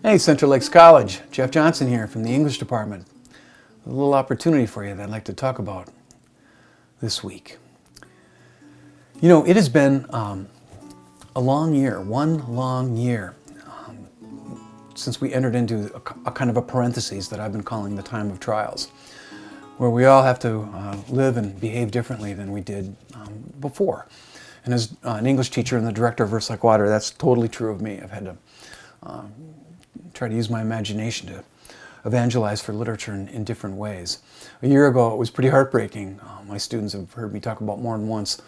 Hey, Central Lakes College. Jeff Johnson here from the English department. A little opportunity for you that I'd like to talk about this week. You know, it has been a long year, one long year, since we entered into a kind of a parenthesis that I've been calling the time of trials, where we all have to live and behave differently than we did before. And as an English teacher and the director of Verse Like Water, that's totally true of me. I've had to try to use my imagination to evangelize for literature in different ways. A year ago, it was pretty heartbreaking. My students have heard me talk about more than once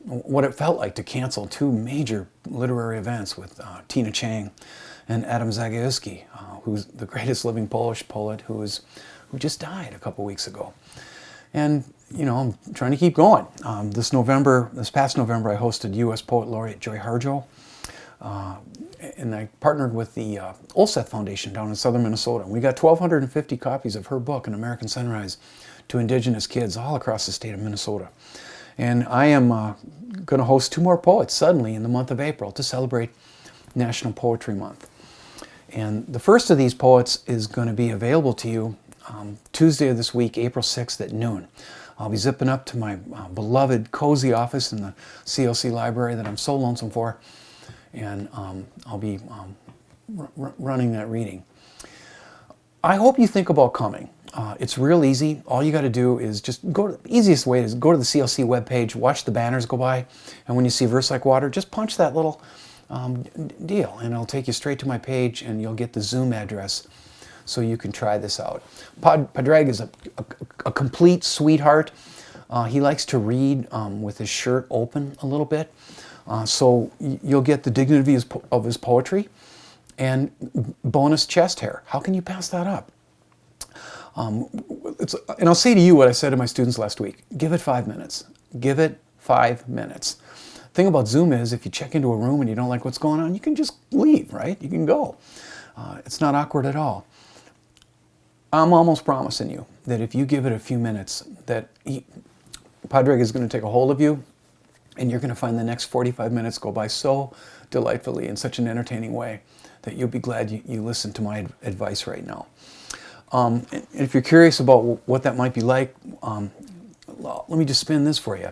what it felt like to cancel two major literary events with Tina Chang and Adam Zagajewski, who's the greatest living Polish poet who just died a couple weeks ago. And you know, I'm trying to keep going. This past November, I hosted U.S. Poet Laureate Joy Harjo, and I partnered with the Olseth Foundation down in southern Minnesota. And we got 1,250 copies of her book, An American Sunrise, to Indigenous kids all across the state of Minnesota. And I am going to host two more poets suddenly in the month of April to celebrate National Poetry Month. And the first of these poets is going to be available to you Tuesday of this week, April 6th at noon. I'll be zipping up to my beloved cozy office in the CLC library that I'm so lonesome for, and I'll be running that reading. I hope you think about coming. It's real easy. All you got to do is just the easiest way is go to the CLC webpage, watch the banners go by, and when you see Verse Like Water, just punch that little deal, and it'll take you straight to my page, and you'll get the Zoom address so you can try this out. Draig is a complete sweetheart. He likes to read with his shirt open a little bit, so you'll get the dignity of his poetry and bonus chest hair. How can you pass that up? And I'll say to you what I said to my students last week. Give it 5 minutes. Give it 5 minutes. The thing about Zoom is if you check into a room and you don't like what's going on, you can just leave, right? You can go. It's not awkward at all. I'm almost promising you that if you give it a few minutes, that Padraig is going to take a hold of you, and you're going to find the next 45 minutes go by so delightfully in such an entertaining way that you'll be glad you listened to my advice right now. And if you're curious about what that might be like, let me just spin this for you.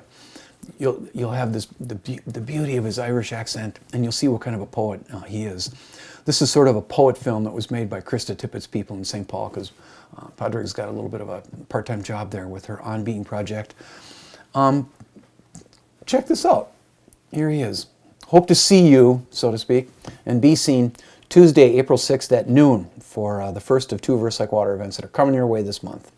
You'll have the beauty of his Irish accent, and you'll see what kind of a poet he is. This is sort of a poet film that was made by Krista Tippett's people in St. Paul, because Padraig's got a little bit of a part-time job there with her On Being project. Check this out. Here he is. Hope to see you, so to speak, and be seen Tuesday, April 6th at noon for the first of two Verse Like Water events that are coming your way this month.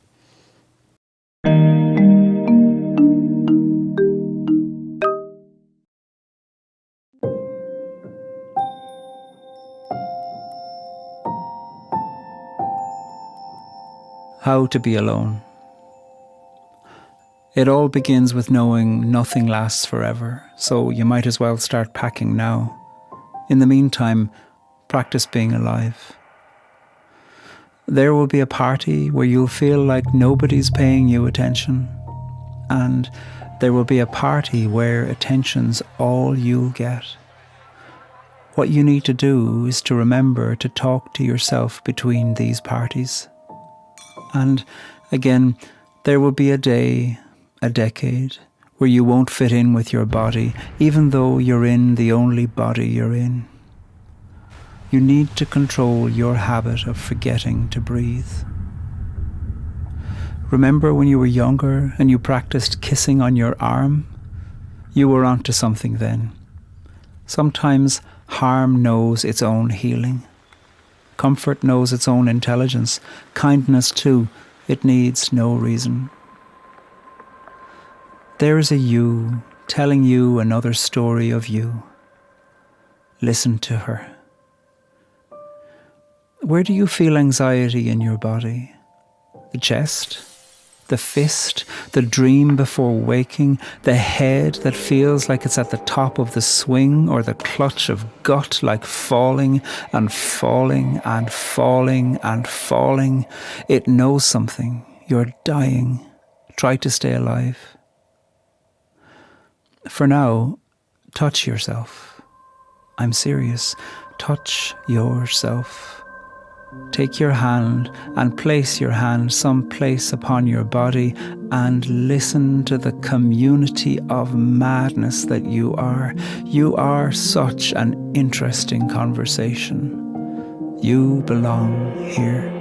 How to be alone. It all begins with knowing nothing lasts forever, so you might as well start packing now. In the meantime, practice being alive. There will be a party where you'll feel like nobody's paying you attention, and there will be a party where attention's all you'll get. What you need to do is to remember to talk to yourself between these parties. And again, there will be a day, a decade, where you won't fit in with your body, even though you're in the only body you're in. You need to control your habit of forgetting to breathe. Remember when you were younger and you practiced kissing on your arm? You were onto something then. Sometimes harm knows its own healing. Comfort knows its own intelligence. Kindness too. It needs no reason. There is a you telling you another story of you. Listen to her. Where do you feel anxiety in your body? The chest? The fist? The dream before waking? The head that feels like it's at the top of the swing, or the clutch of gut like falling and falling and falling and falling? It knows something. You're dying. Try to stay alive. For now, touch yourself. I'm serious. Touch yourself. Take your hand and place your hand someplace upon your body and listen to the community of madness that you are. You are such an interesting conversation. You belong here.